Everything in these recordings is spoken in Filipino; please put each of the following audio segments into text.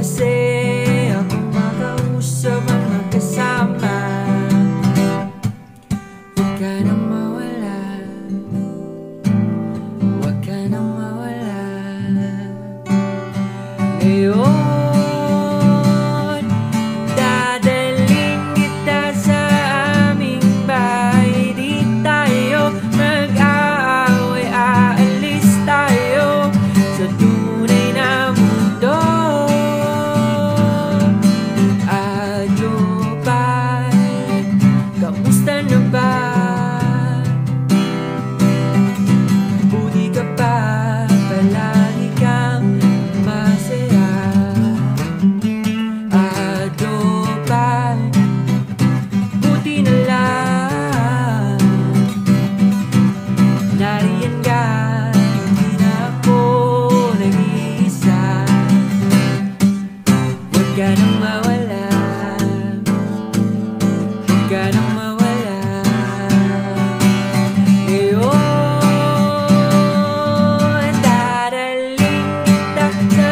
kasi ako makausap ang magkasama. Huwag ka nang mawala, huwag ka nang mawala. Ngayon dadalhin kita sa aming bahay. Di tayo mag-aaway, aalis tayo sa tunay na mundo. Adyo bye, kamusta na ba? Buti ka pa, palagi kang masaya. Adyo bye, buti na lang nariyan ka, hindi na ako nag-iisa. Huwag ka nang mawala, huwag ka nang mawala. Ngayon dadalhin kita sa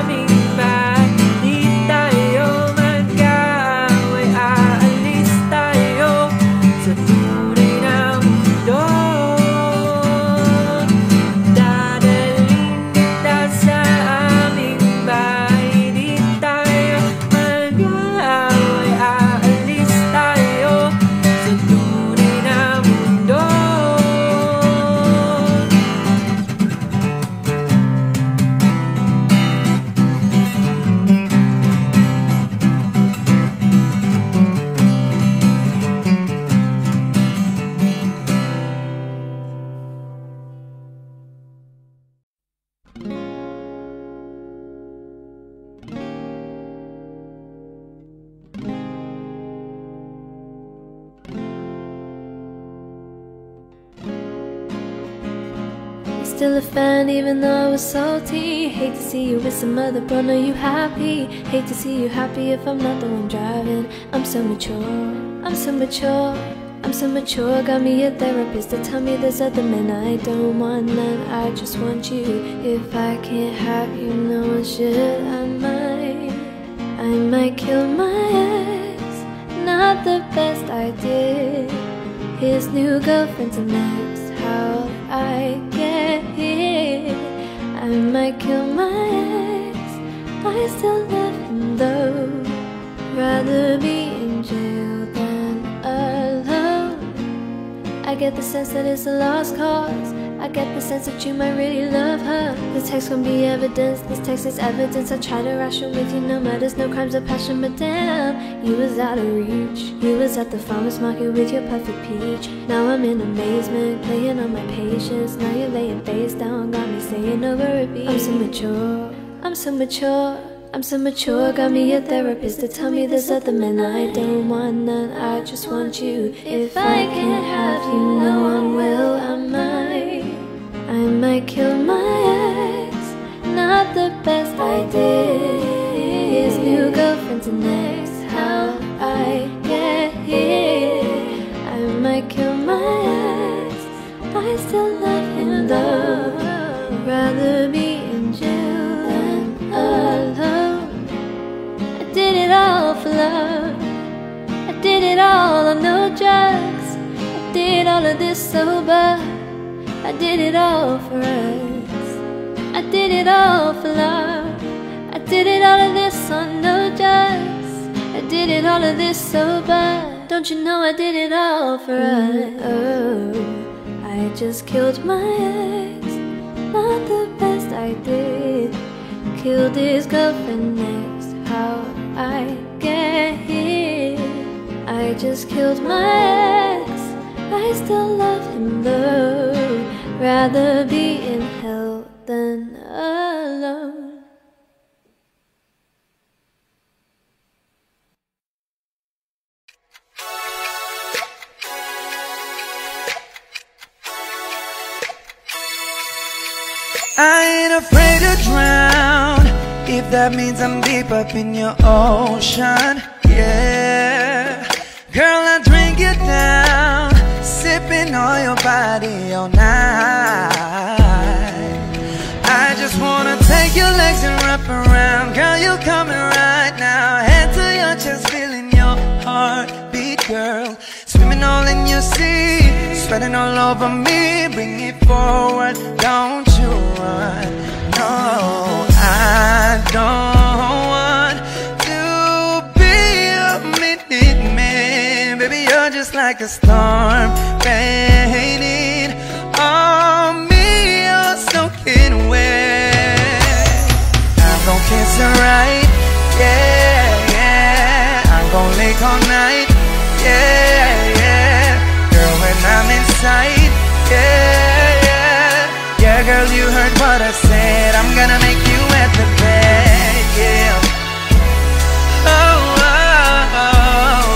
aming bahay. Di tayo mag-aaway, aalis tayo sa tunay na mundo. Dadalhin kita sa aming bahay. Di tayo mag-aaway, aalis tayo sa tunay na mundo. Still a fan even though I was salty. Hate to see you with some other bro, know you happy. Hate to see you happy if I'm not the one driving. I'm so mature, I'm so mature, I'm so mature. Got me a therapist to tell me there's other men. I don't want none, I just want you. If I can't have you, no one should. I might kill my ex. Not the best idea. His new girlfriend's an ex. How'd I get here? I might kill my ex. I still love him though. Rather be in jail than alone. I get the sense that it's a lost cause. I get the sense that you might really love her. This text gon' be evidence, this text is evidence. I try to ration with you, no murders, no crimes of passion. But damn, you was out of reach. You was at the farmer's market with your perfect peach. Now I'm in amazement, playing on my patience. Now you're laying face down, got me saying over a beat. I'm so mature, I'm so mature, I'm so mature. Got me a therapist to tell me there's other men. I don't want none, I just want you. If I can't have you, no one will. I might kill my ex. Not the best idea. His new girlfriend's an ex. How I get here? I might kill my ex. I still love him though. Rather be in jail than alone. I did it all for love. I did it all on no drugs. I did all of this sober. I did it all for us. I did it all for love. I did it all of this on no drugs. I did it all of this sober. Don't you know I did it all for us? Oh, I just killed my ex. Not the best I did. Killed his girlfriend next. How I get here? I just killed my ex. I still love him though. Rather be in hell than alone. I ain't afraid to drown, if that means I'm deep up in your ocean. Yeah, girl, I drink it down, sipping on your body all night. I just wanna take your legs and wrap around. Girl, you come spreading all over me. Bring it forward, don't you run. No, I don't want to be a minute man. Baby, you're just like a storm raining on me. You're soaking wet. I'm gonna kiss her right, yeah, yeah. I'm gonna lick all night, yeah, yeah. Girl, when I'm inside, yeah, yeah. Yeah, girl, you heard what I said. I'm gonna make you wet the bed, yeah. Oh, oh, oh,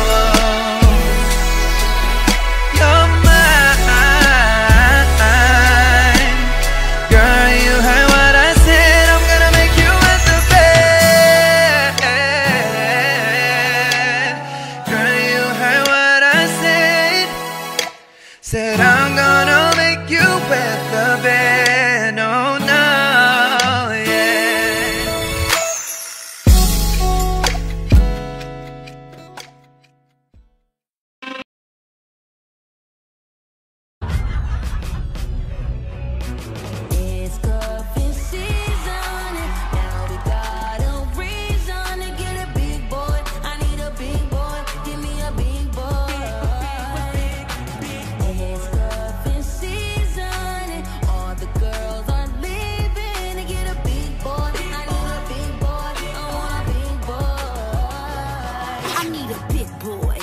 oh. You're mine. Girl, you heard what I said. I'm gonna make you wet the bed. Girl, you heard what I said. Said I'm gonna make you wet the bed. Oh no, yeah. It's cuffing season, and now we got a reason to get a big boy. I need a big boy, give me a big boy. It's cuffing season, and all the girls are leaving to get a big boy. I need a big boy, I want a big boy. I need a big boy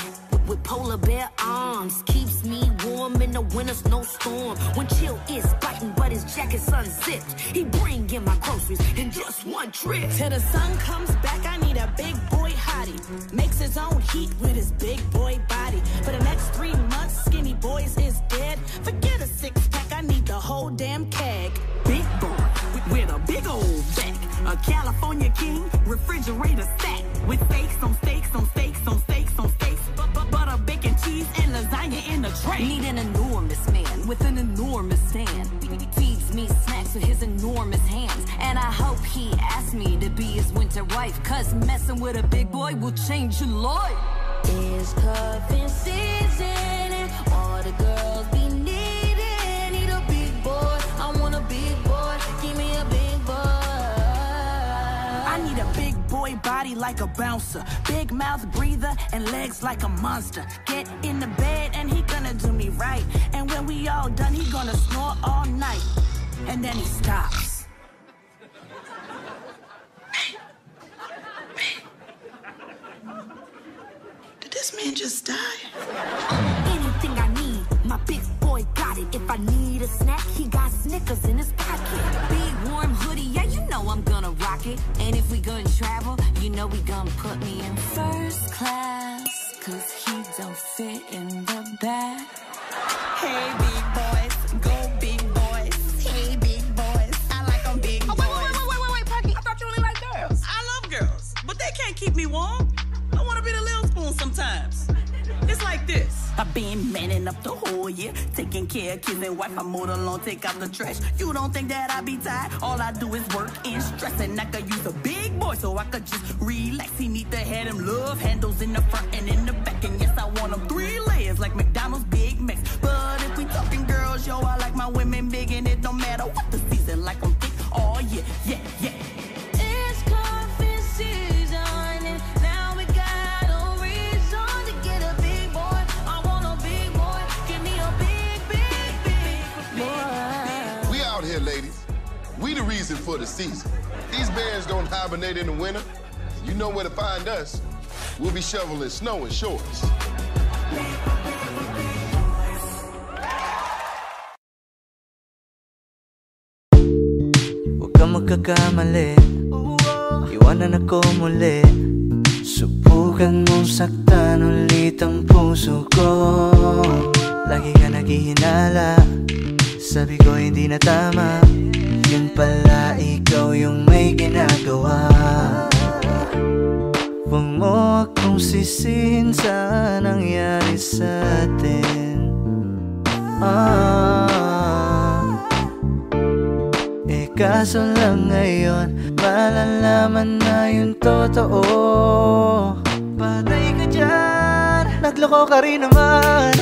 with polar bear arms. Keeps me warm in the winter snowstorm. When chill is biting, but his jacket's unzipped. He bring in my groceries in just one trip. Till the sun comes back, I need a big boy hottie. Makes his own heat with his big boy body. For the next 3 months, skinny boys is dead. Forget a six-pack, I need the whole damn keg. Big boy with a big old back. A California king, refrigerator stack. With steaks on steaks on steaks on steaks on steaks. Butter, bacon, cheese, and lasagna in a tray. Need an enormous man with an enormous stand. Feeds me snacks with his enormous hands. And I hope he asks me to be his winter wife. Cause messing with a big boy will change your life. It's cuffing season, and all the girls be needing. Need a big boy, I want a big boy, give me a big boy. I need a big boy body like a bouncer. Big mouth breather and legs like a monster. Get in the bed and he gonna do me right. And when we all done, he gonna snore all night. And then he stops. Did this man just die? Anything I need, my big boy got it. If I need a snack, he got Snickers in his pocket. Big warm hoodie, yeah, you know I'm gonna rock it. And if we gonna travel, you know we gonna put me in first class. Cause he don't fit in the back. Hey, big boys, go big boys. Hey, big boys, I like them big boys. Wait, Parky, I thought you only like girls. I love girls, but they can't keep me warm. I wanna be the little spoon sometimes. It's like this. I've been manning up the whole year, taking care of kids and wife. I mowed the lawn, take out the trash. You don't think that I be tired? All I do is work and stress, and I could use a big boy so I could just relax. He need to have them love handles in the front and in the back, and yes, I want them 3 layers like McDonald's Big Macs. But if we talking girls, yo, I like my women big, and it don't matter what the season like. I'm thick, oh yeah, yeah, yeah. It's cuffing season, and now we got a reason to get a big boy. I want a big boy, give me a big, big, big boy. We out here, ladies. We the reason for the season. These bears don't hibernate in the winter. You know where to find us. We'll be shoveling snow in shorts. Huwag kang magkakamali, iwanan ako muli. Subukan mong saktan ulit ang puso ko. Lagi ka naghihinala, sabi ko hindi na tama. Yun pala ikaw yung may ginagawa. Huwag mo akong sisihin sa nangyari sa atin. Kaso lang ngayon, malalaman na yung totoo. Patay ka dyan, nagloko ka rin naman.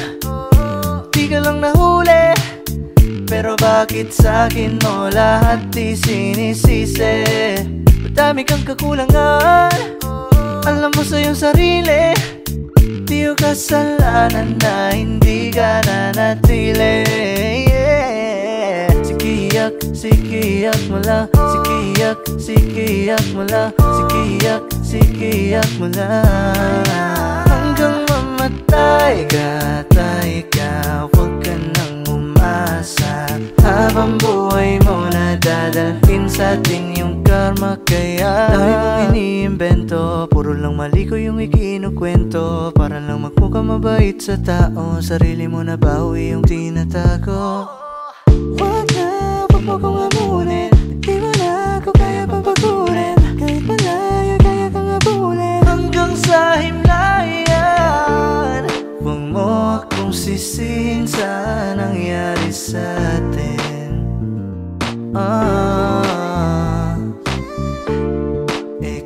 Di Di ka lang nahuli, pero bakit sa'kin mo lahat di sinisisi? Madami kang kakulangan, alam mo sa iyong sarili. Di ko kasalanan na hindi ka nanatili. Sikiyak mo lang, sikiyak mo lang, sikiyak mo lang. Hanggang mamatay ka, huwag ka nang umasa. Habang buhay mo na dadalhin sa atin yung karma. Kaya dami mong iniimbento, puro lang mali ko yung ikinukwento. Para lang magmukha mabait sa tao, sarili mo na bawi yung tinatago. Huwag mo kong amunin, di mo na ako kaya papagurin. Kahit malayo kaya kang abulin hanggang sa himlayan. Huwag mo akong sisihin sa nangyari sa atin.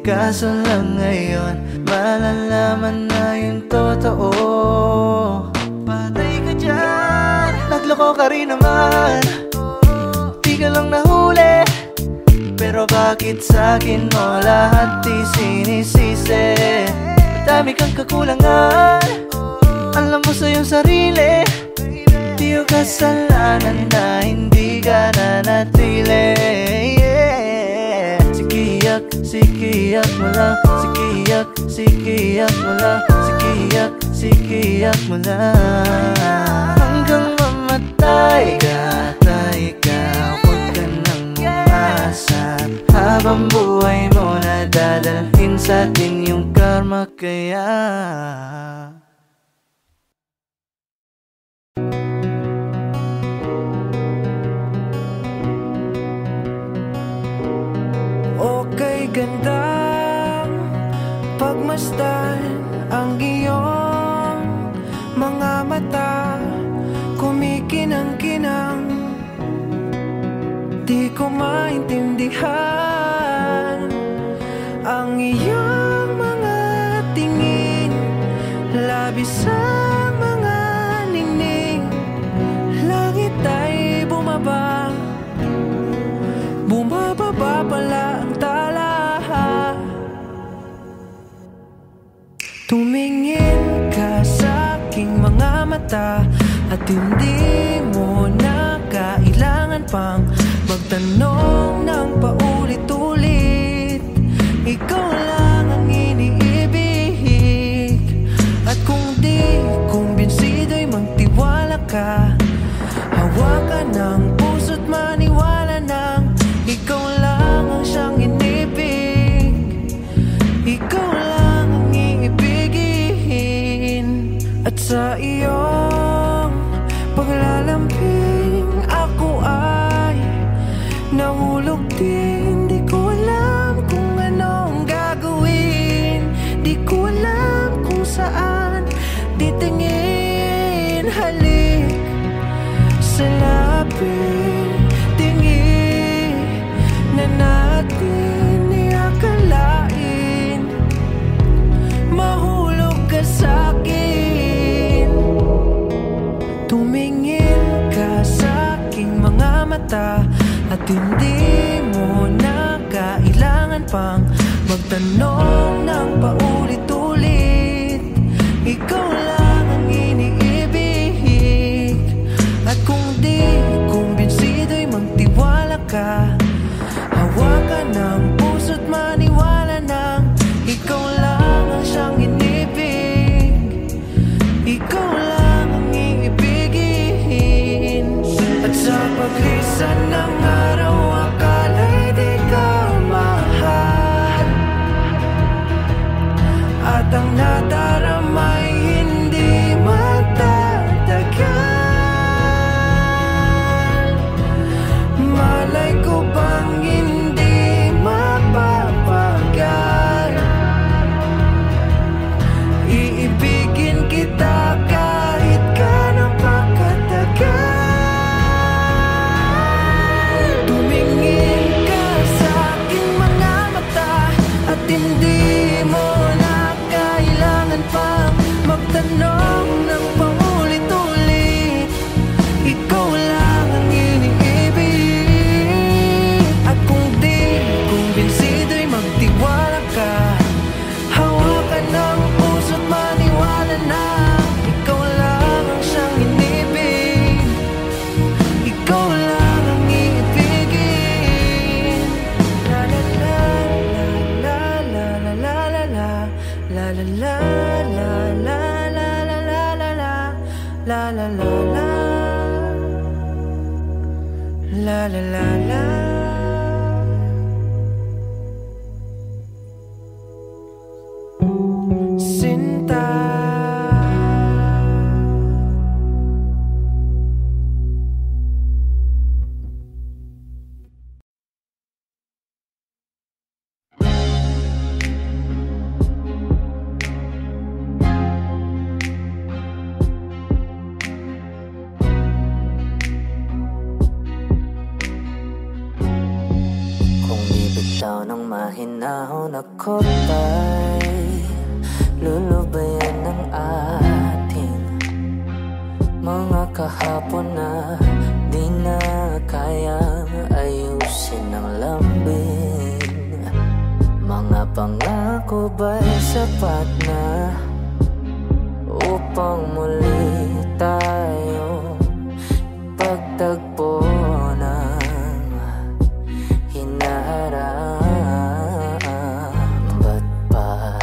Kaso lang ngayon malalaman na yung totoo. Patay ka dyan, nagloko ka rin naman. Di ka lang nahuli, pero bakit sa'kin mo lahat di sinisisi? Madami kang kakulangan, alam mo sa iyong sarili. Di ko kasalanan na hindi ka nanatili. Sikiyak mo lang, sikiyak mo lang, sikiyak mo lang. Hanggang mamatay ka, huwag ka nang umasa. Habang buhay mo na dadalhin sa atin yung karma. Kaya okay, gandang pagmasdan ang iyong mga mata, kumikinang-kinang. Di ko maintindihan ang iyong mga tingin, labis ang mga ningning. Langit ay bumaba, bumababa pala ang tala. Tumingin ka sa aking mga mata at hindi mo na kailangan pang magtanong ng paulit-ulit. Ikaw lang ang iniibig, at kung di kumbinsido'y magtiwala ka. Hawakan ng puso't maniwala ng ikaw lang ang siyang inibig. Ikaw lang ang iibigin. At sa iyong paglalambing ako ay nahulog din. Di ko alam kung anong gagawin, di ko alam kung saan titingin. Halik sa lapit, tingin na natin iakalain. Mahulog ka sa'kin. Tumingin ka sa aking mga mata at hindi mo na kailangan pang magtanong ng paulit-ulit. Ikaw lang ang iniibig, at kung di kumbinsido'y magtiwala ka. Hawakan ng puso't maniwala ng ikaw lang ang siyang inibig. Ikaw lang ang iibigin. At sa paglisan ng araw akala'y di ka mahal, at ang nadaramay ng mahinahon ako ba'y lulubayan ng ating mga kahapon na di na kayang ayusin ng lambing? Mga pangako ba'y sapat na upang muli tayo pagtagpo ng hinaharap? Ba't pa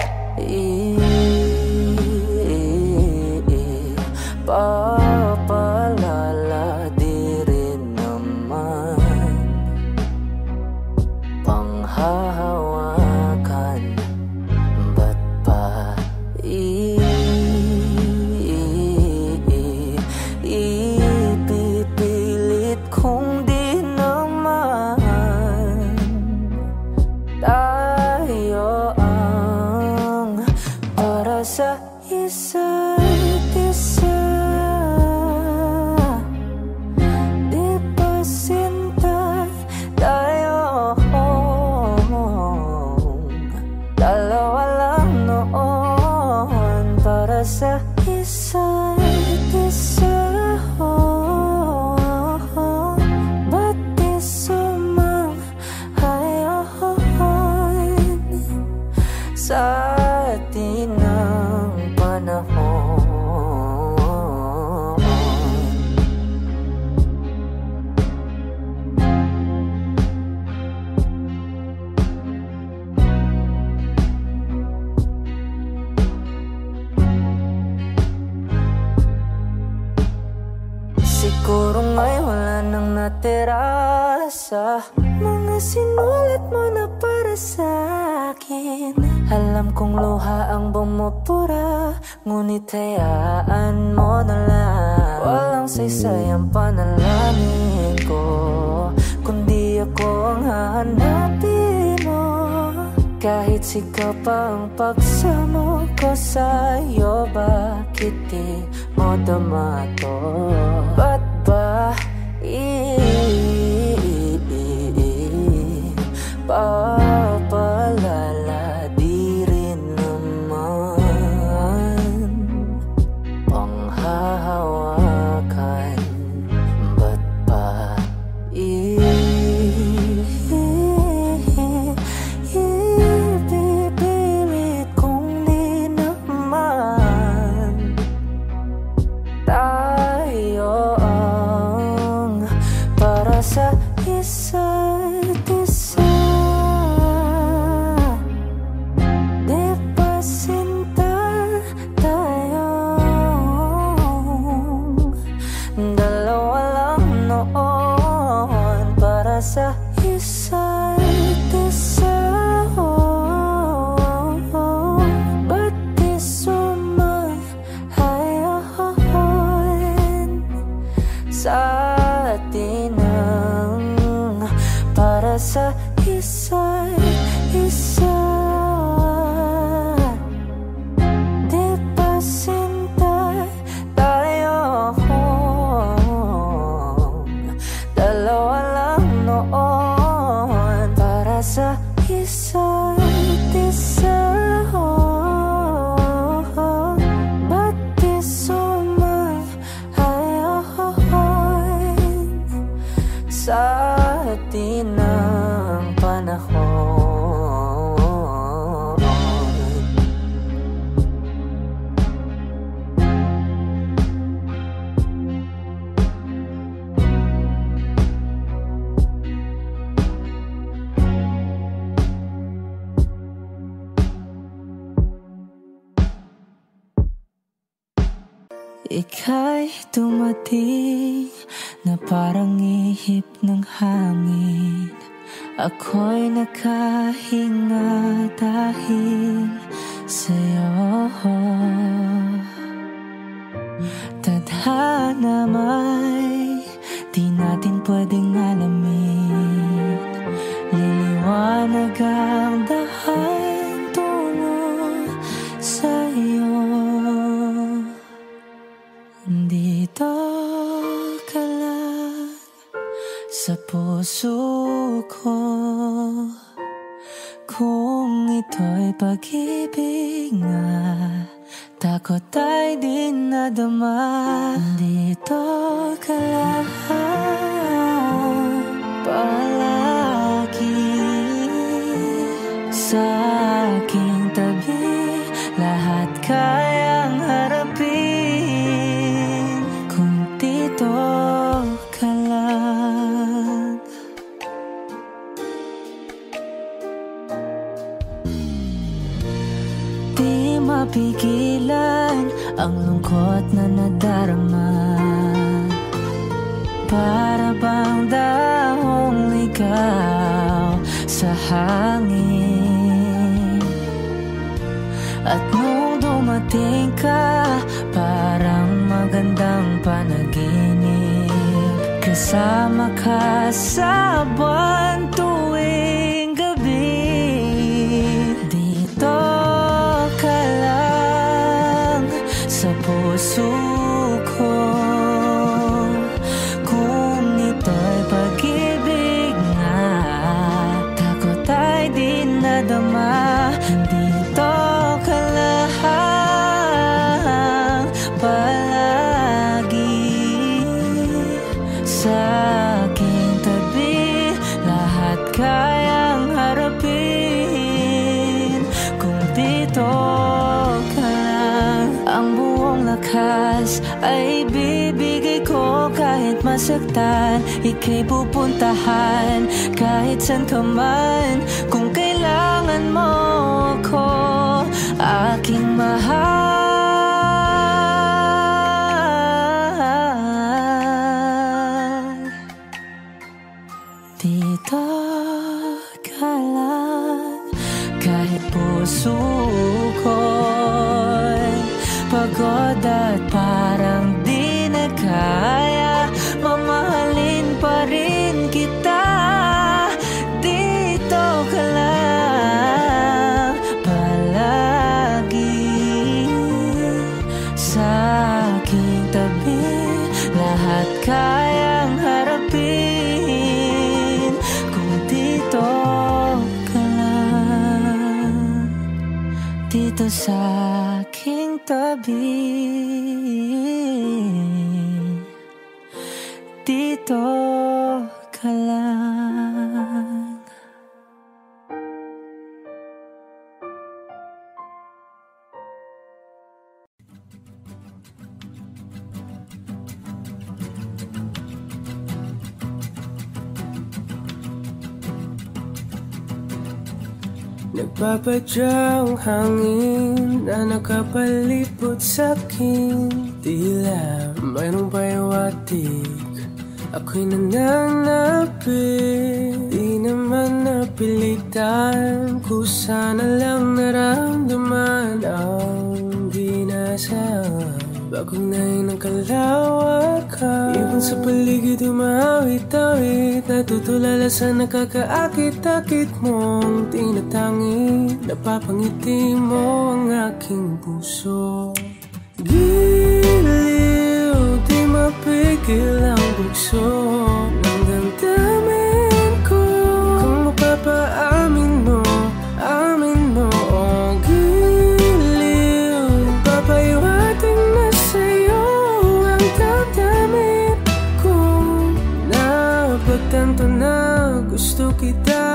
papalala? Di rin naman panghahawakan. Ba't pa ipipilit kung di naman tayo ang para sa isa't isa? Di ba sinta tayo? Dalawa lang noon para sa isa't isa. Ba't di sumang-ayon sa atin ng panahon? Siguro ngay wala nang natira sa mga sinulat mo na para sa akin. Alam kong luha ang bumupura, ngunit hayaan mo na lang. Walang saysay ang panalangin ko, kundi ako ang hahanapin mo. Kahit sigaw pa ang pagsamo ko sa'yo, bakit di mo damato? Ba't ba papalala? Di rin naman panghahawakan. Ba't ba ipipilit kung di naman tayo ang para sa isa't isa? Di ba sinta tayo? Dalawa lang noon para sa isa't isa. Ba't di sumang-ayon sa atin ng para sa isa't isa? Di ba sinta tayo? Dalawa lang noon para sa isa't isa. Ba't di sumang-ayon sa atin ng panahon? Ika'y dumating na parang ihip ng hangin. Ako'y nakahinga dahil sa'yo. Tadhana may di natin pwedeng alamin. Liliwanag ang dahan tungo sa'yo. Dito ka lang sa puso ko, Kung ito'y pag-ibig nga, takot ay di nadama. Dito ka lang palagi sa aking tabi, lahat kayang harapin kung dito ka lang. Di mapigilan ang lungkot na nadarama, para bang dahong ligaw sa hangin. At nung dumating ka, parang magandang panaginip, kasama ka sa buwan tuwing gabi. Dito ka lang sa puso ko, kung ito'y pag-ibig nga, takot ay di nadama. Dito ka lang palagi sa aking tabi, lahat kayang harapin kung dito ka lang. Ang buong lakas ay bibigay ko kahit masaktan, ika'y pupuntahan kahit saan ka man. Kung kailangan mo ako, aking mahal. Dito ka lang, kahit puso ko'y pagod at parang di na kaya, mamahalin pa rin kita. Dito ka lang palagi sa aking tabi, lahat kayang harapin kung dito ka lang. Dito sa aking tabi, dito ka lang. Nagpapadyang hangin na nakapalipot sa'king tila, mayroong payawatig, ako'y nananapit. Di naman napilitan, kusana lang naramdaman ang ginasaan. Bagunay ng kalawakan, ibon sa paligid umawit-awit, natutulala sa nakakaakit-akit mong tinatangi. Napapangiti mo ang aking puso. Giliw, di mapigil ang bugso ng damdamin ko. Kung mapapaamin mo, amin mo, oh giliw, papahiwating na sa'yo ang damdamin ko. Napagtanto na gusto kita.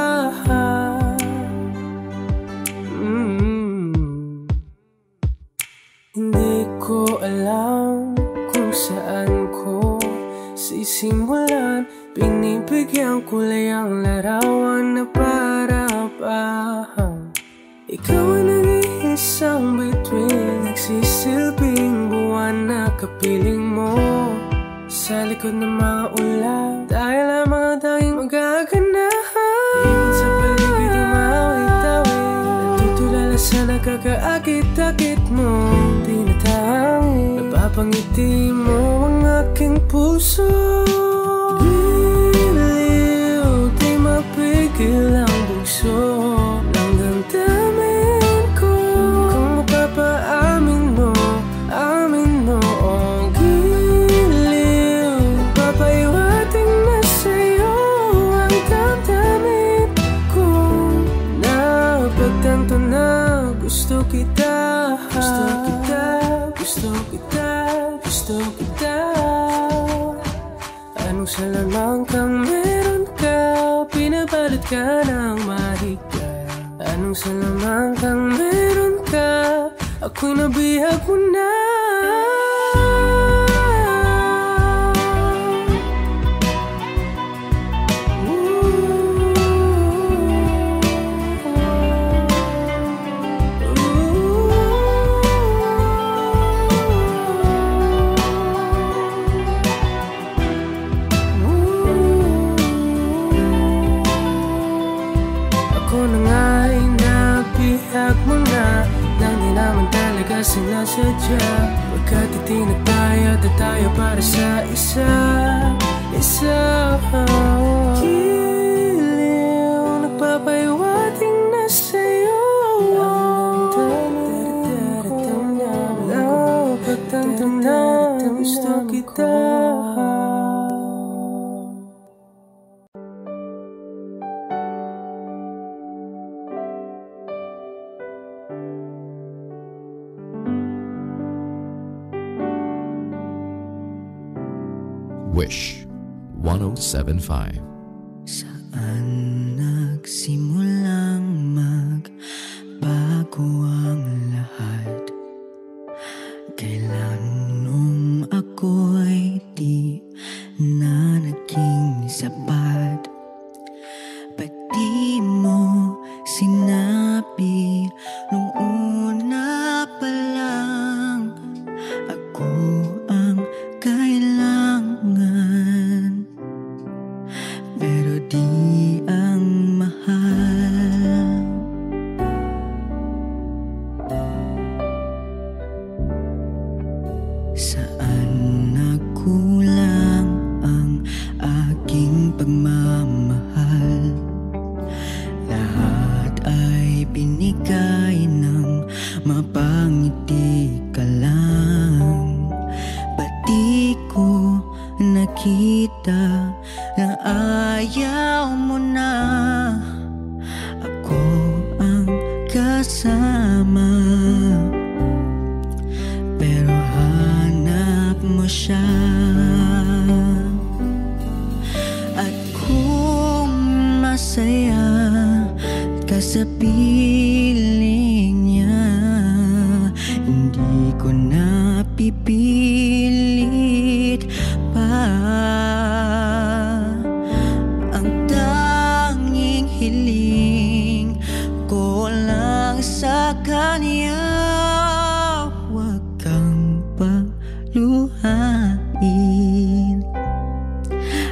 Hindi ko alam kung saan ko sisimulan, pinibigyan kulay ang larawan na para-parahan. Ikaw ang nag-iisang bituin, nagsisilbing buwan na kapiling mo. Sa likod ng mga ulan, tayo lamang ang tanging magaganahan. Ibon sa paligid umawit-awit, natutulala sa nakakaakit-akit mo tinatangi. Napapangiti mo ang aking puso. Giliw, di mapigil ang bugso ng damdamin ko. Kung mapapaamin mo, amin mo, oh giliw, papahiwating na sa'yo ang damdamin ko. Gusto kita, gusto kita, gusto kita, gusto kita. Anong salamang kang meron ka, pinabalot ka ng mahika. Anong salamang kang meron ka, ako'y nabihag mo na. Sinasadya, pagkat itinag tayo at tayo para sa isa. Giliw, nagpapahiwating na sa'yo. Pagtantam na gusto kita. Wish 107.5. Saan nagsimulang magbago ang lahat? Kailan nung ako'y di na naging sapat? Ba't di mo sinabi nung una pa lang ako ang kailangan, pero di ang mahal? Saan nagkulang ang aking pagmamahal? Lahat ay binigay ng mapangiti ka lang. Ba't di ko nakita na ayaw mo na ako ang kasama? Pero hanap mo siya, at kung masaya ka sa piling niya, hindi ko na pipilit pa. Ang tanging hiling ko lang sa kanya, huwag kang paluhain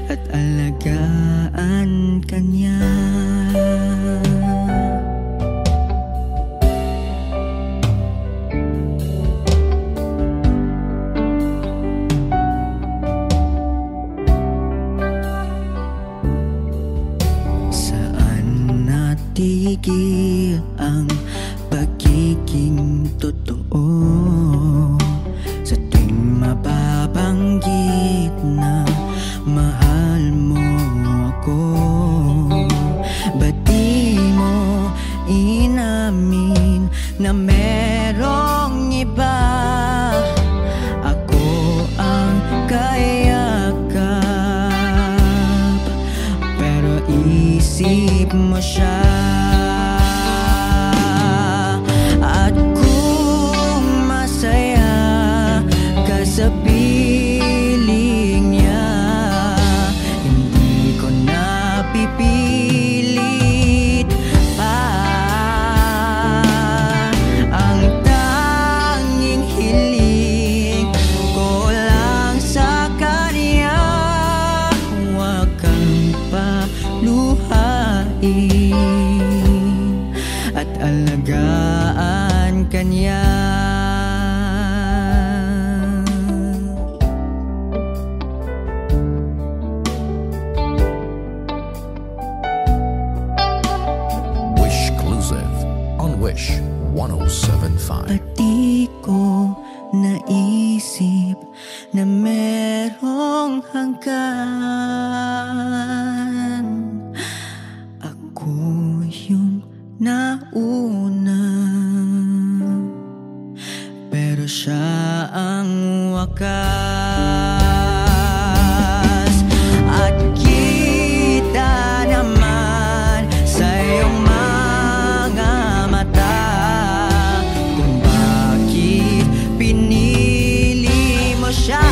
at alagaan ka niya. Tigil ang pagiging totoo sa tuwing mababanggit na mahal mo ako. Ba't di mo inamin na merong iba? Ako ang kayakap, pero isip mo siya. Sa piling niya, hindi ko na pipilit pa. Ang tanging hiling ko lang sa kanya, huwag kang paluhain at alagaan ka niya. Wish 107.5. At di ko naisip na merong hanggan. Ako yung nauna. siya ang wakas. At kita naman sa iyong mga mata kung bakit pinili mo siya.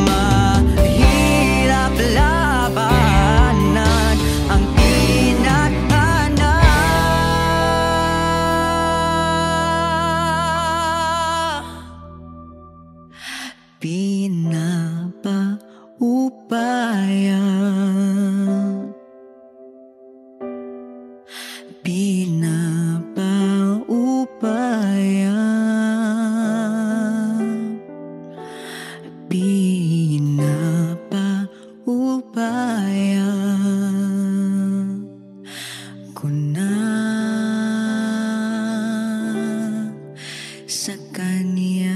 Mahirap labanan ang tinadhana. Pinapaupayan, pinapaupayan, pinapaupayan ko na sa kanya.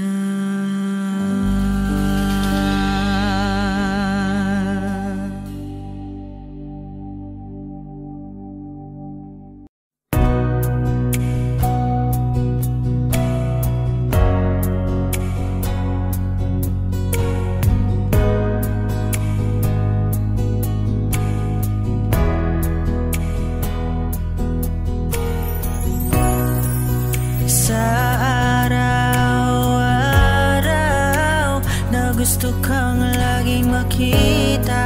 Sa araw-araw na gusto kang laging makita,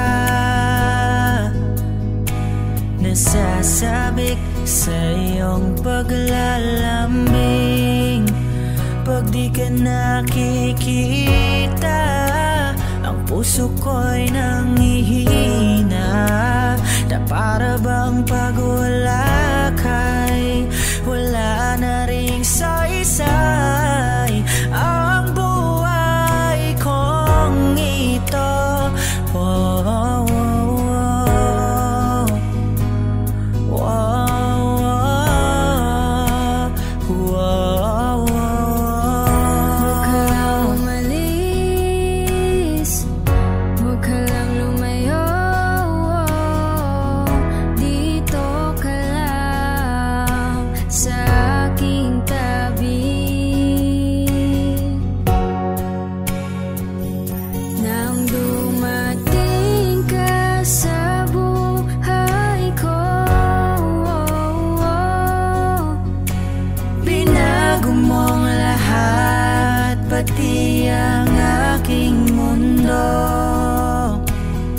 nasasabik sa iyong paglalambing. Pag di ka nakikita, ang puso ko'y nanghihina, na para bang pag wala ka'y wala na ring saysay ang buhay kong ito. Oh, oh, oh, oh, oh, oh, Huwag ka lang umalis, huwag ka lang lumayo, dito ka lang sa aking tabi. Nang dumating ka sa buhay ko, binago mong lahat, pati ang aking mundo.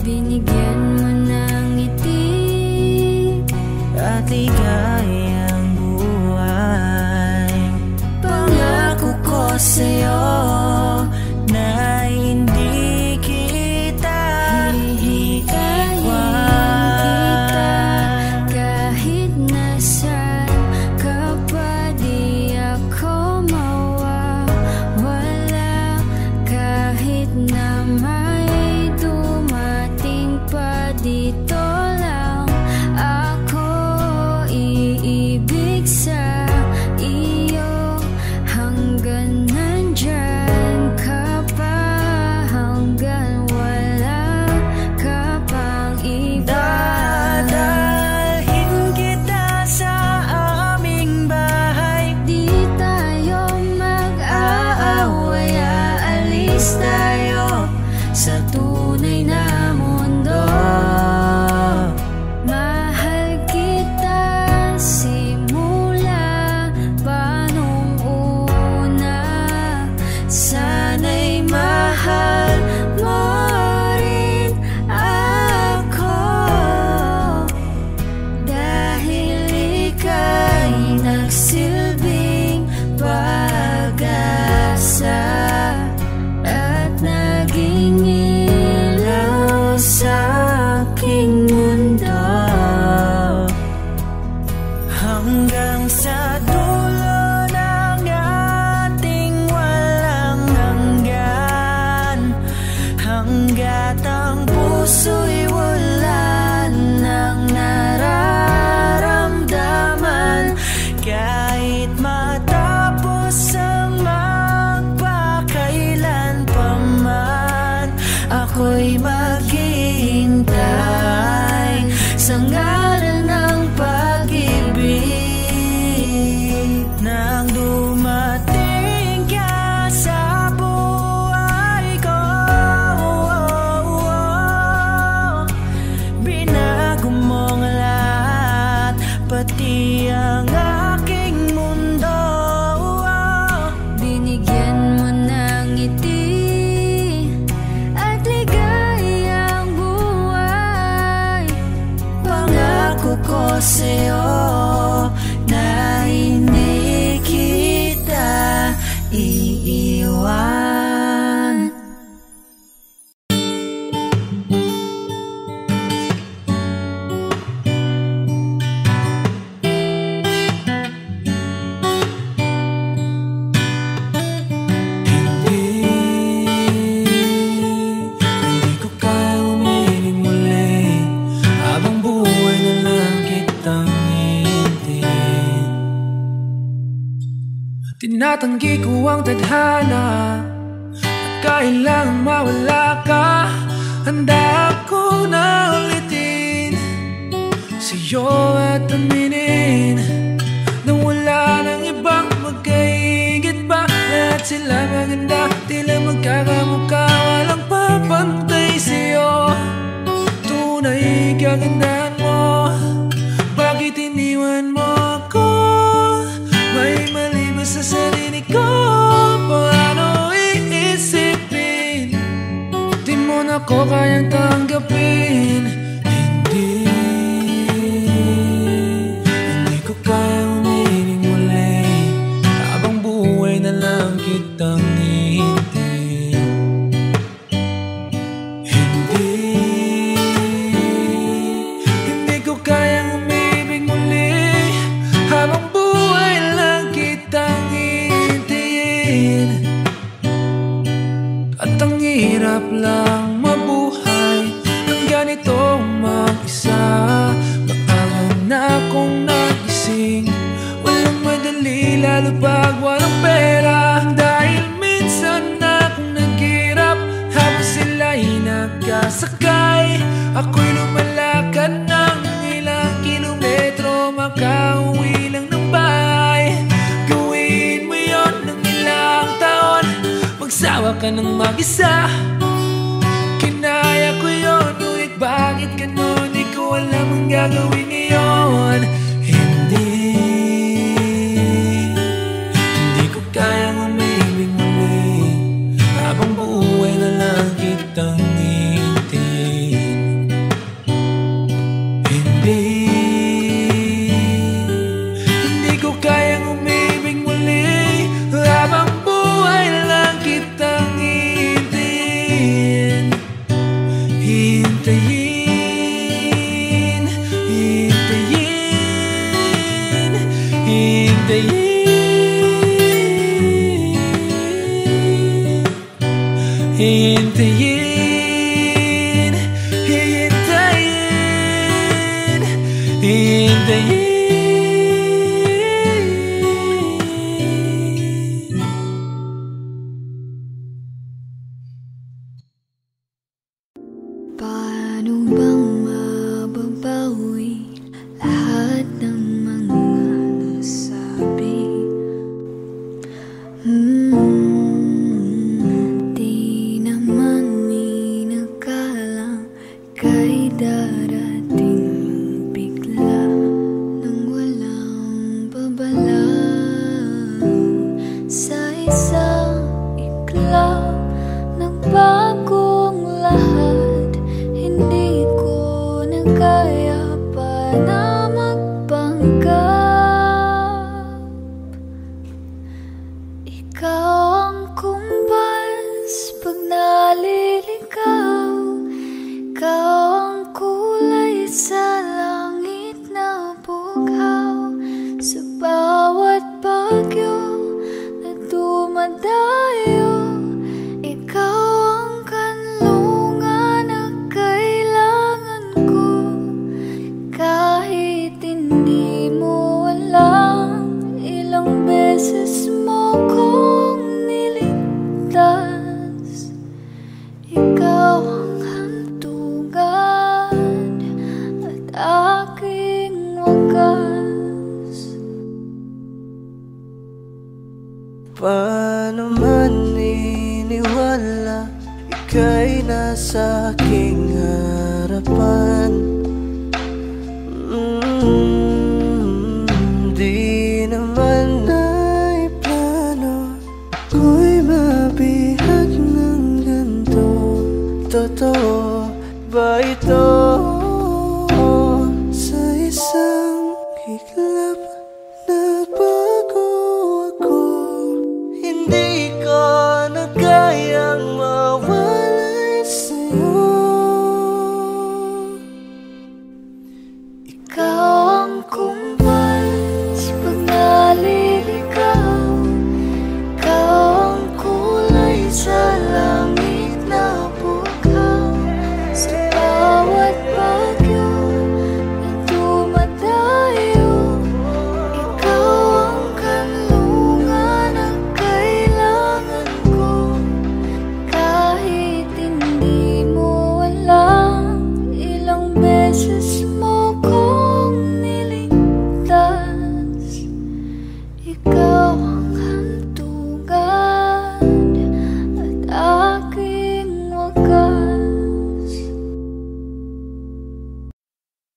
Binigyan mo ng ngiti at ligayang buhay. Pangako ko sa'yo na hindi kita hihiwan. Kahit nasaan ka pa, di ako mawawala. Kahit na may dumating pa, dito lang ako iibig sa iyo. Hanggang nandyan ka pa, hanggang wala ka pang iba. Dadalhin kita sa aming bahay, di tayo mag-aaway, aalis tayo sa tunay na mundo. Mahal kita simula pa nung una, sana'y mahal mo rin ako, dahil ika'y nagsilbing pag-asa at naging ilaw sa aking mundo. Hanggang sa dulo ng ating walang hanggan, hanggat ang puso'y wala nang nararamdaman. Kahit matapos ang magpakailan pa man, ako'y maghihintay sa ngalan ng pag-ibig. ang aking mundo. Binigyan mo ng ngiti at ligayang buhay. Pangako ko sa'yo na hindi kita iiwan. Hindi ko kaya umiling muli, habang buhay na lang kitang hihintayin. Tinatanggi ko ang tadhana at kailangan mawala ka. Handa ako na ulitin sa'yo at aminin na wala nang ibang magkaigit pa. Lahat sila maganda, tila magkakamukha, walang papantay sa'yo. Tunay kagandahan mo, bakit iniwan mo ako? May mali ba sa sarili ko? Paano iisipin? Di mo na ko kayang tanggapin. Hindi ko kayang umiling muli, habang buhay na lang kitang hihintayin. Hindi ko kayang umibig muli, habang buhay lang kitang hihintayin. At ang hirap lang mabuhay ng ganito mag-isa. Maaga na akong nagising, walang madali lalo pag walang pera. Dahil minsan akong naghirap habang sila'y nagkasakay. Ako'y lumalakad ng ilang kilometro, makauwi lang ng bahay. Gawin mo yon ng ilang taon, magsawa ka ng mag-isa. Kinaya ko yun, ngunit bakit ganon? Di ko alam ang gagawin ngayon. Hindi ko kayang umibig muli, habang buhay na lang kitang hihintayin. Hindi ko kayang umibig muli, habang buhay lang kitang hihintayin. Hintayin, hintayin, hintayin. Hintayin, hintayin, hintayin. Paano bang mababawi lahat ng mga nasabi? Di naman inakalang kay darating bigla nang walang babala. Sa isang iklap nagbagong lahat, hindi ko na kaya pa na magpanggap. Ikaw ang kumbas pag naliligaw, ikaw ang kulay sa langit na bughaw. Sa bawat bagyo na dumadayo, ikaw ang kanlungan na kailangan ko. Kahit hindi mo alam, ilang beses mo kong niligtas. Ikaw ang hantungan at aking wagas. Paano man iniwala, ika'y nasa aking harapan. totoo ba ito? Sa isang iglap nagbago ako. Hindi ko na kayang mawalay sa'yo. Ikaw ang kumbal sa pagnaliligaw. Ikaw ang kulay sa langit na bukaw. Sa bawat bagyo na dumadayo, ikaw ang kanlungan na kailangan ko. Kahit hindi mo alam, ilang beses mo kong niligtas. Ikaw ang hantungan at aking wagas.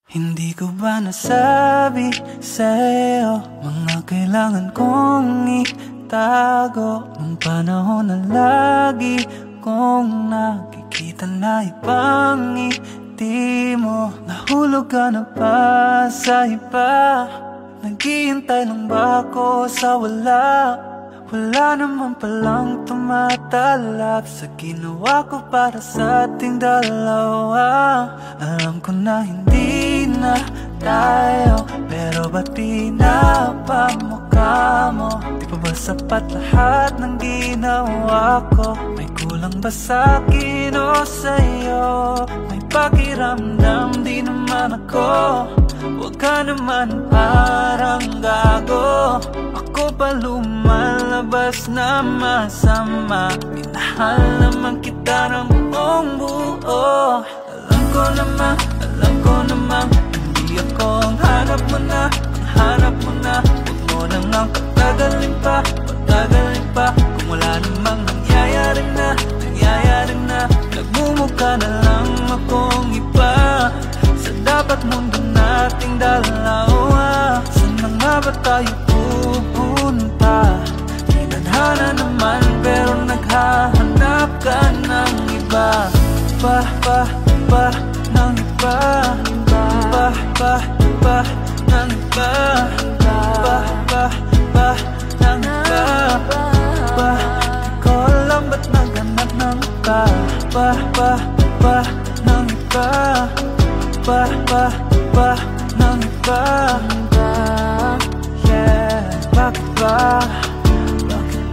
Hindi ko ba nasabi sa'yo mga kailangan kong itago? Nung panahon na lagi kong nakikita na ibang ngiti mo. Nahulog ka na ba sa iba? Naghihintay lang ba ako sa wala? Wala naman palang tumatalab sa ginawa ko para sa ating dalawa. Alam ko na hindi na tayo, pero ba't pinapamukha mo? Di pa ba sapat lahat ng ginawa ko? May kulang ba sa'kin o sa'yo? May pakiramdam di naman ako. Huwag ka naman parang gago. Ako pa lumalabas na masama. Minahal naman kita ng buong buo. Alam ko naman hindi ako ang hanap mo na. Ang hanap mo na, huwag mo nang ang patagalin pa. Kung wala namang nangyayari na, nagmumukha na lang akong iba sa dapat mundo nating dalawa. Saan na nga ba tayo pupunta? Tinadhana naman pero naghahanap ka ng iba. Ng iba. Ng iba. Ng iba. Di ko alam ba't naghanap ng iba. Ng iba. Ng iba. Yeah, bakit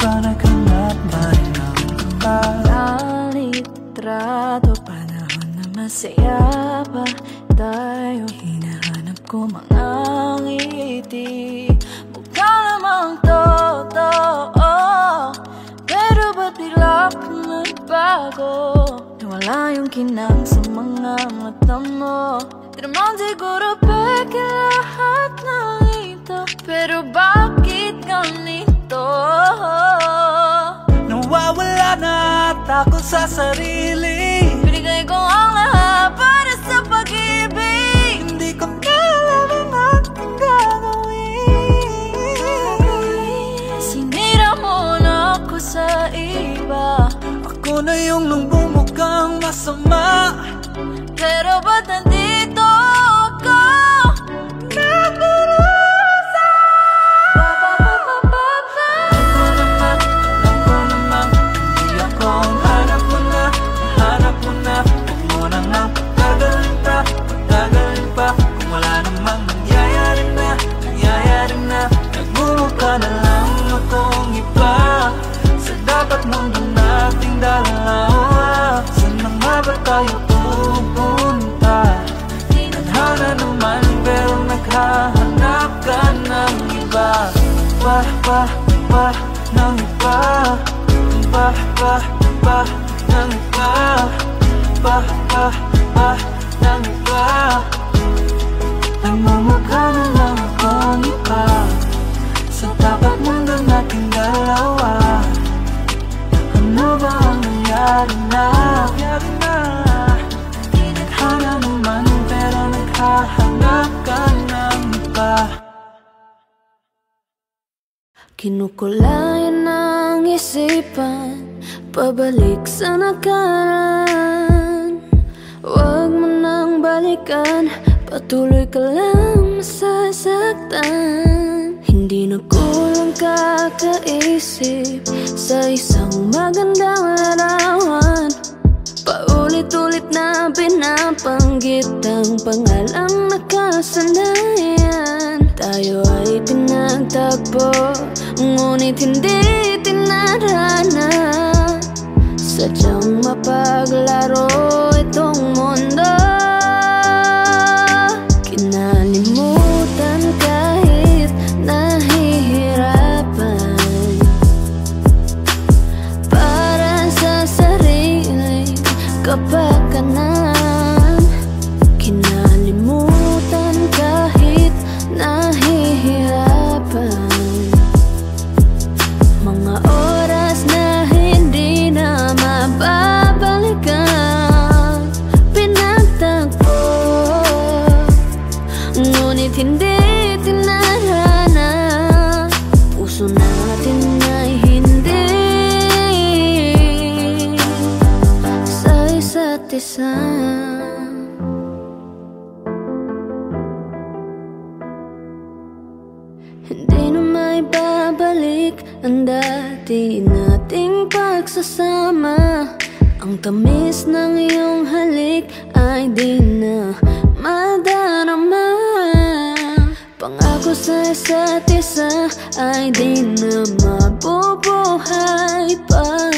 ba naghanap man ng iba? Litrato, panahon na masaya pa tayo. Hinahanap ko mga ngiti, mukha namang totoo. Pero ba't bigla kang nagbago? Nawala yung kinang sa mga mata mo. Di naman siguro peke lahat ng ito, pero bakit ganito? Nawawala na ako sa sarili. Binigay ko ang lahat para sa pag-ibig. Hindi ko alam ang aking gagawin. Sinira mo na ako sa iba. Ako na yung nung bumukhang masama. Pero ba't nandito ako? Nagdurusa. Alam ko naman hindi ako ang hanap mo na. Huwag mo nang ang patagalin pa. Kung wala namang nangyayari na, nagmumukha na lang akong iba sa dapat mundo nating dalawa. Saan na nga ba tayo pupunta? Tinadhana naman pero naghahanap ka ng iba. Ng iba. Ng iba. Ng iba. Nagmumukha na lang akong iba sa dapat mundo nating dalawa. Ano ba ang nangyari na? Tinadhana naman pero naghahanap ka ng iba. Kinukulayan ng isipan, pabalik sa nakaraan. Huwag mo nang balikan, patuloy ka lang masasaktan. Hindi na kulang kakaisip sa isang magandang larawan. Paulit-ulit na pinapanggit ang pangalang nakasanayan. Tayo ay pinagtagpo, ngunit hindi tinarana. Sadyang mapaglaro itong mundo. Kinalimutan kahit nahihirapan, para sa sariling kapakanan. Kinalimutan kahit nahihirapan, mga oras na hindi na mababalikan. Pinagtagpo, ngunit hindi tinarana. Puso natin ay hindi sa isa't isa. Hindi na may babalik ang dati nating pagsasama. Ang tamis ng iyong halik ay di na madarama. Pangako sa isa't isa ay di na mabubuhay pa.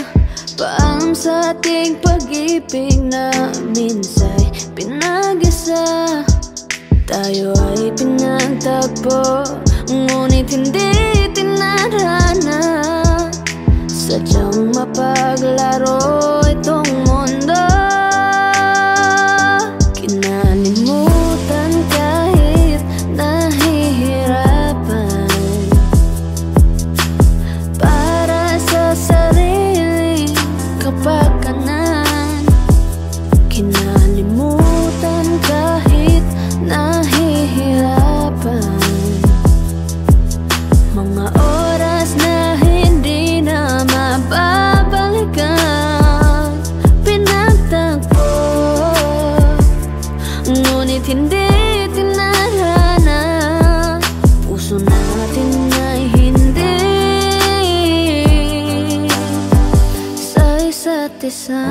Paalam sa ating pag-ibig na minsa'y pinag-isa. Tayo ay pinagtagpo, ngunit hindi tinarana. Sadyang mapaglaro itong mundo. Kinalimutan kahit nahihirapan, para sa sariling kapakanan. Kinalimutan kahit nahihirapan, mga oras na hindi na mababalikan. Pinagtagpo, ngunit hindi tinarana. Puso natin ay hindi sa isa't isa.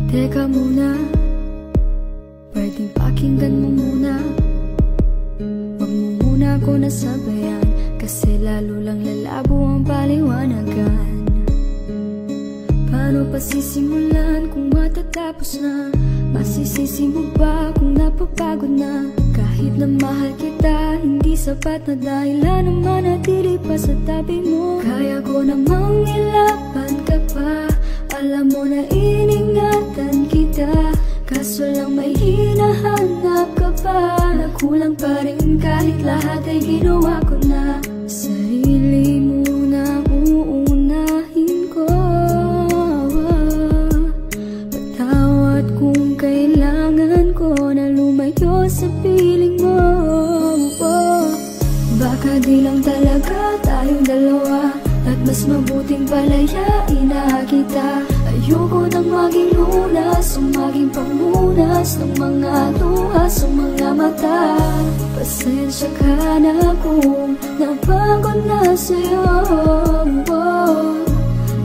Teka muna, pwedeng pakinggan mo muna. Wag mo muna ako nasabayan, kasi lalo lang lalabo ang paliwanagan. Paano pa sisimulan kung matatapos na? Masisisi mo ba kung napapagod na? Kahit na mahal kita, hindi sapat na dahilan na manatili pa sa tabi mo. Kaya ko namang ilaban ka pa, alam mo na iningatan kita. Kaso lang may hinahanap ka pa, na kulang pa rin kahit lahat ay ginawa ko na. Sarili mo na uunahin ko. Patawad kung kailangan ko na lumayo sa piling mo. Baka di lang talaga tayong dalawa, at mas mabuting palayain na kita. Ayoko nang maging lunas o maging pamunas ng mga luha sa mga mata. Pasensya ka na kung napagod na sa'yo.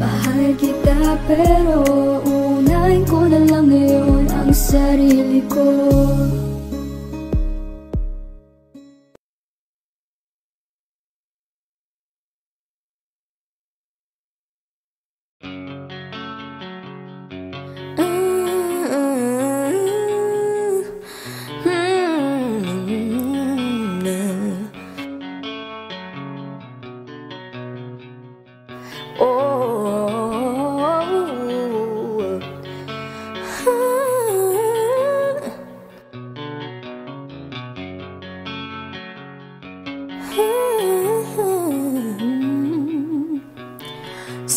Mahal kita pero unahin ko na lang ngayon ang sarili ko.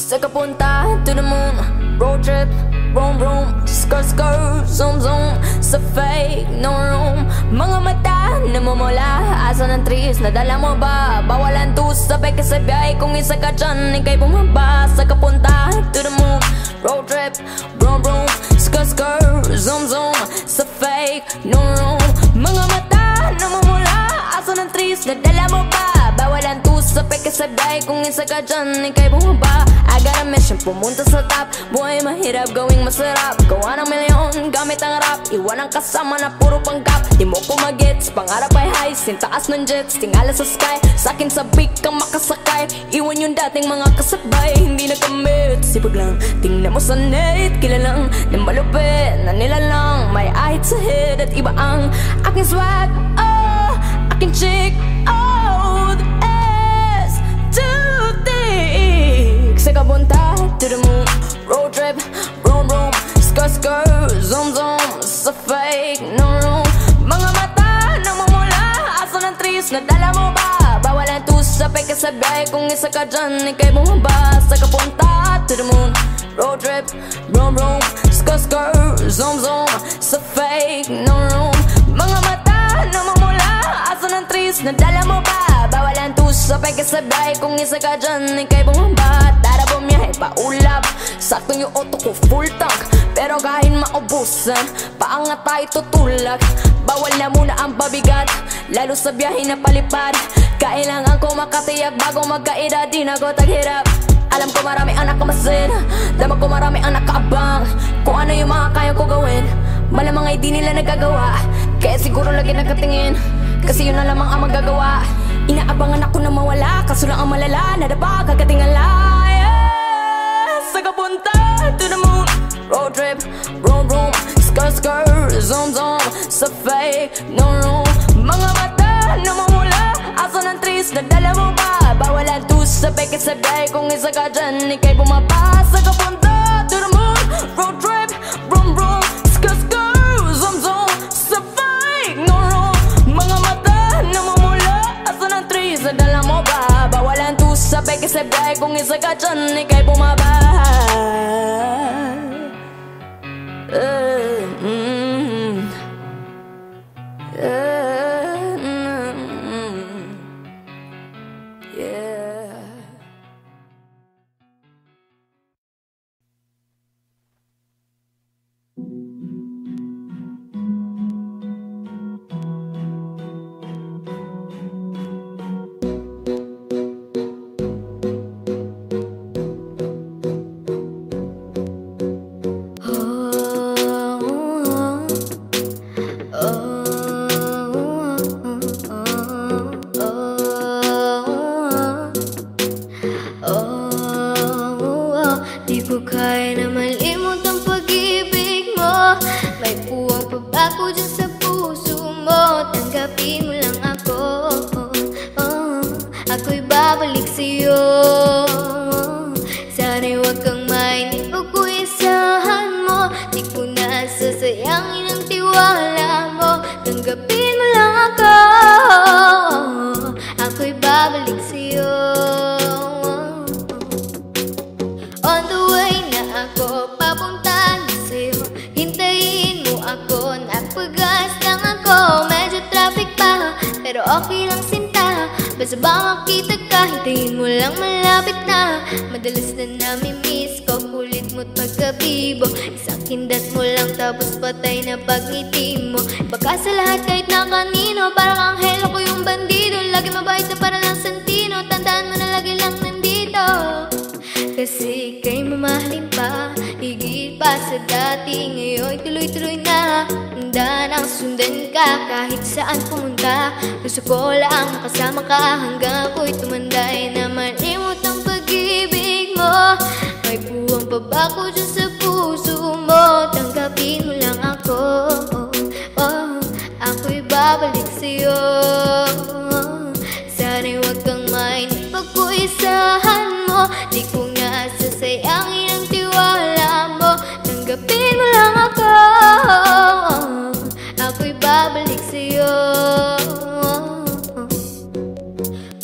Sa kapunta to the moon, road trip, vroom vroom, skirt skirt, zoom zoom. Sa fake, no room. Mga mata namumula, asa ng trees, nadala mo ba? Bawalan to sabay ka sa biyay, kung isa ka dyan, ikay bumaba. Sa kapunta to the moon, road trip, vroom vroom, skirt skirt, zoom zoom. Sa fake, no room. Mga mata namumula, asa ng trees, nadala mo ba? Bawalan to sabay ka sa biyay, kung isa ka dyan, ikay bumaba. I got a mission, pumunta sa top. Buhay mahirap, gawing masarap. Gawa ng milyon, gamit ang rap. Iwan ang kasama na puro panggap. Di mo ko magets, pangarap ay high. Sintaas ng jets, tingala sa sky. Sa'kin sabik kang makasakay. Iwan yung dating mga kasabay, hindi na kamit. Sipag lang, tingnan mo sa net. Kilalang ng malupit na nilalang. May ahit sa head at iba ang aking swag. Oh, aking chick. Oh, the ass too thick. Sa kabunta to the moon, road trip, vroom vroom, skirt skirt, zoom zoom. Sa fake, no room. Mga mata namumula, asa ng trees, nadala mo ba? Bawalan to sabay ka sa biyay, kung isa ka dyan, ikay bumaba. Sa kapunta to the moon, road trip, vroom vroom, skirt skirt, zoom zoom. Sa fake, no room. Mga mata namumula, asa ng trees, nadala mo ba? Bawalan to sabay ka sa biyay, kung isa ka dyan, ikay bumaba. Tara bumiyahe pa ulap, sakto yung auto ko full tank. Pero kahit maubusan, paangat tayo tutulak. Bawal na muna ang pabigat, lalo sa biyahe na palipad. Kailangan ko makatiyak bago magkaedad, di na ko taghirap. Alam ko marami ang nakamasin, damag ko marami ang nakaabang. Kung ano yung mga kaya ko gawin, malamang ay di nila nagagawa. Kaya siguro lagi nakatingin, kasi yun na lamang ang magagawa. Inaabangan ako na mawala, kaso lang ang malala, nadapa kagatingala. Sa kapunta to the moon, road trip, vroom vroom, skirt skirt, zoom zoom. Sa fake, no room. Mga mata namumula, asa ng trees, nadala mo ba? Bawalan to sabay ka sa biyay, kung isa ka dyan, ikay bumaba. Sa kapunta to the moon, road trip, vroom vroom, skirt skirt, zoom zoom. Sa fake, no room. Mga mata namumula, asa ng trees, nadala mo ba? Bawalan to sabay ka sa biyay, kung isa ka dyan, ikay bumaba. Okay lang sinta, basta ba makita ka, hintayin mo lang malapit na. Madalas na nami-miss ko, kulit mo't pagkabibo. Isang kindat mo lang tapos patay na pagngiti mo. Baka sa lahat kahit na kanino, parang anghel ako yung bandido. Lagi mabait na para lang santino, tandaan mo na lagi lang nandito. Kasi ika'y mamahalin pa, higit pa sa dati. Ngayon tuloy-tuloy na, handa nang sundan ka kahit saan pumunta. Gusto ko lang makasama ka hanggang ako'y tumanday. Na malimot ang pag-ibig mo, may buwang pa ba ko dyan sa puso mo? Tanggapin mo lang ako, ako'y babalik sa'yo. Sana'y huwag kang mainip pag kuisahan mo. Di ko nasasayangin ang tiwala mo. Tanggapin mo lang ako, ako'y babalik sa'yo.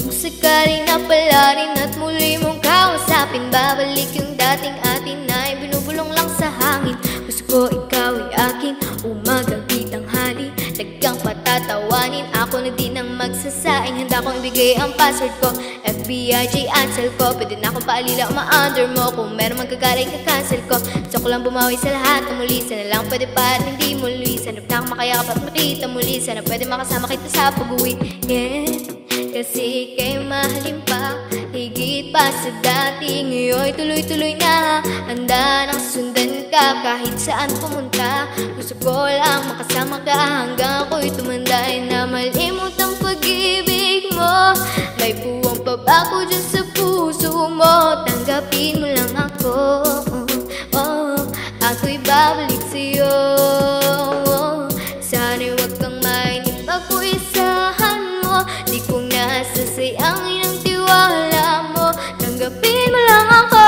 Kung sakaling napala rin at muli mong kausapin, babalik ibigay ang password ko. FBIJ ansel ko, pwede na akong paalila ma-under mo. Kung meron magkagaling ka-cancel ko. Gusto ko lang bumawi sa lahat ng muli. Sana lang pwede pa at hindi muli. Sanap na akong makayakap at makita muli. Sana pwede makasama kita sa pag-uwi. Yeah, kasi kayo mahalin pa, higit pa sa dati. Ngayon'y tuloy-tuloy na, handa nang sundan ka kahit saan pumunta. Gusto ko lang makasama ka hanggang ako'y tumanda. Na malimot ang pag-ibig mo, may buwang pa ba ko dyan sa puso mo? Tanggapin mo lang ako, ako'y babalik sa'yo. Sana'y huwag kang mainip, ako'y isahan mo. Di kong nasasayangin ang tiwala mo. Tanggapin mo lang ako,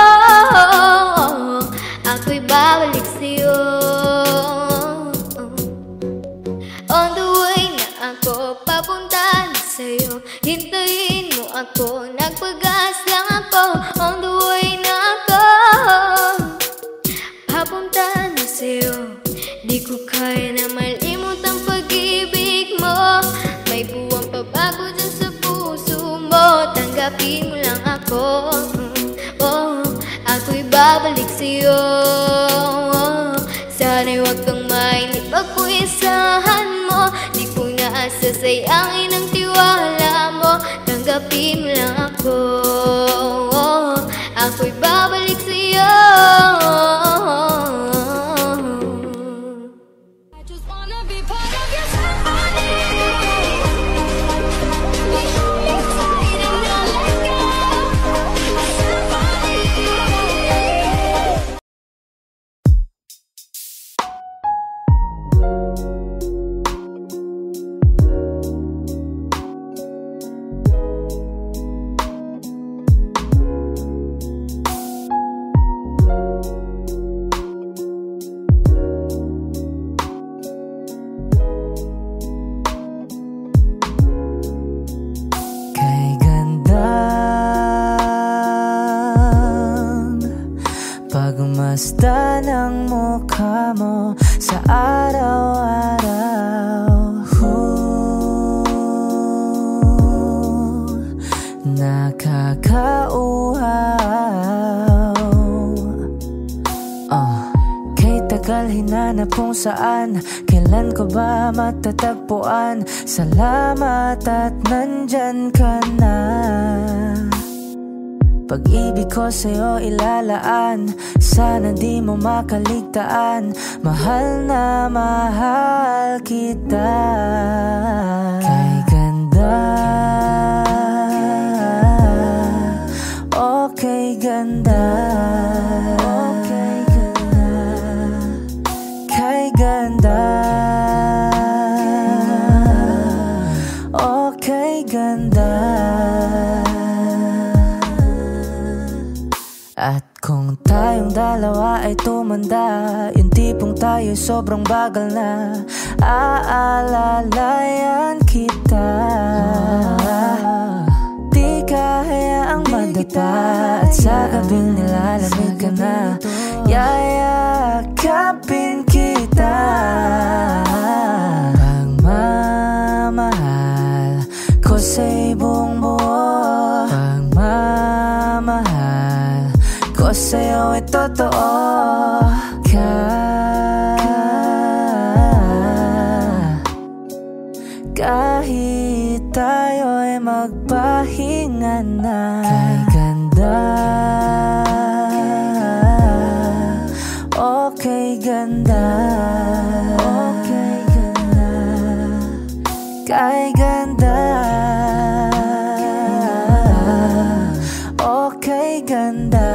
ako'y babalik sa'yo. On the way na ako, papunta na sa'yo. Hintayin mo ako, nagpagas lang ako. On the way na ako, papunta na sa'yo. Di ko kaya na malimot ang pag-ibig mo. May buwang pabago dyan sa puso mo. Tanggapin mo lang ako, ako'y babalik sa'yo. Sana'y huwag kang mainip, ako'y isahan mo. Di ko nasasayangin ang tiwala mo. Tanggapin mo lang ako, ako'y babalik sa'yo. Pagmasdan ang mukha mo sa araw-araw. Nakakauhaw. Kay tagal hinanap kung saan, kailan ko ba matatagpuan? Salamat at nandyan ka na. Pag-ibig ko sa'yo ilalaan, sana di mo makaligtaan. Mahal na mahal kita. Kay ganda, okay ganda, okay ganda. Kay ganda, okay ganda. At kung tayong dalawa ay tumanda, yung tipong tayo sobrang bagal na, aalalayan kita. Di kahayaang madapa, at sa gabing nilalamig ka na, yayakapin kita. Pagmamahal ko sa'y buong buo, pagmamahal ko sa'yo ay totoo. Kahit tayo ay magpahinga na. Kay ganda, okay ganda, okay ganda. Kay ganda, okay ganda.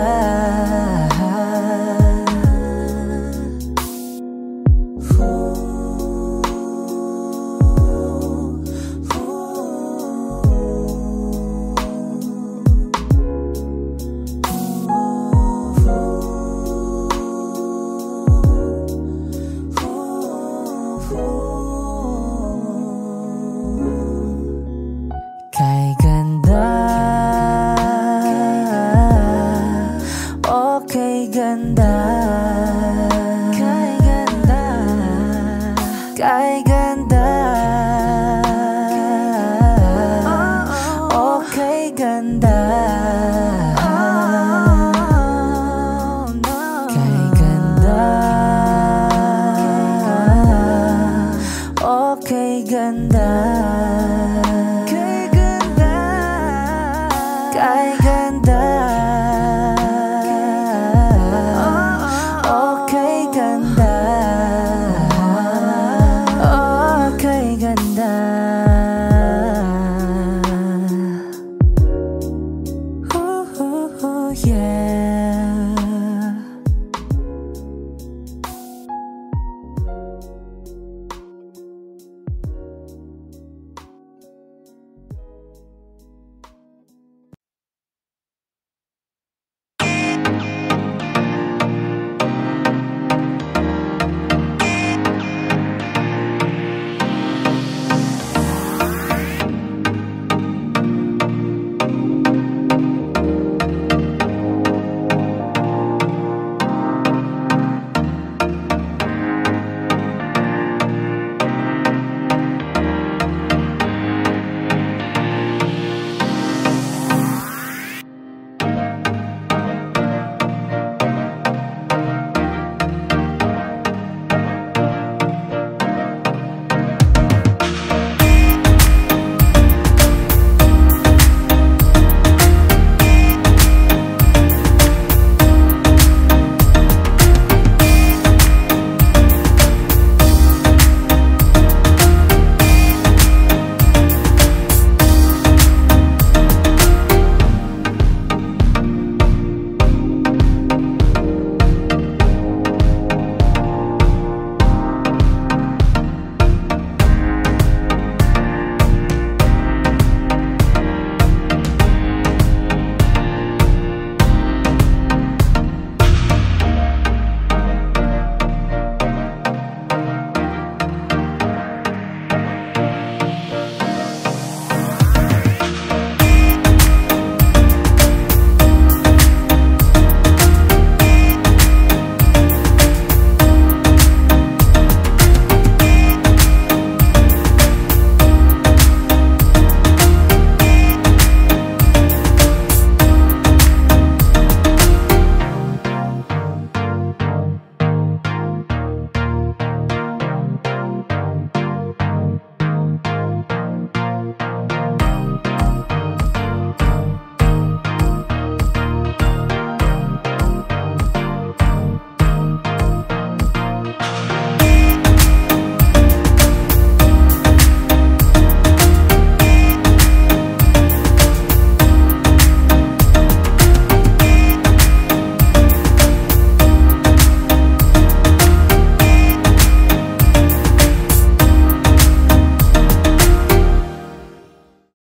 Kay ganda, okay yeah.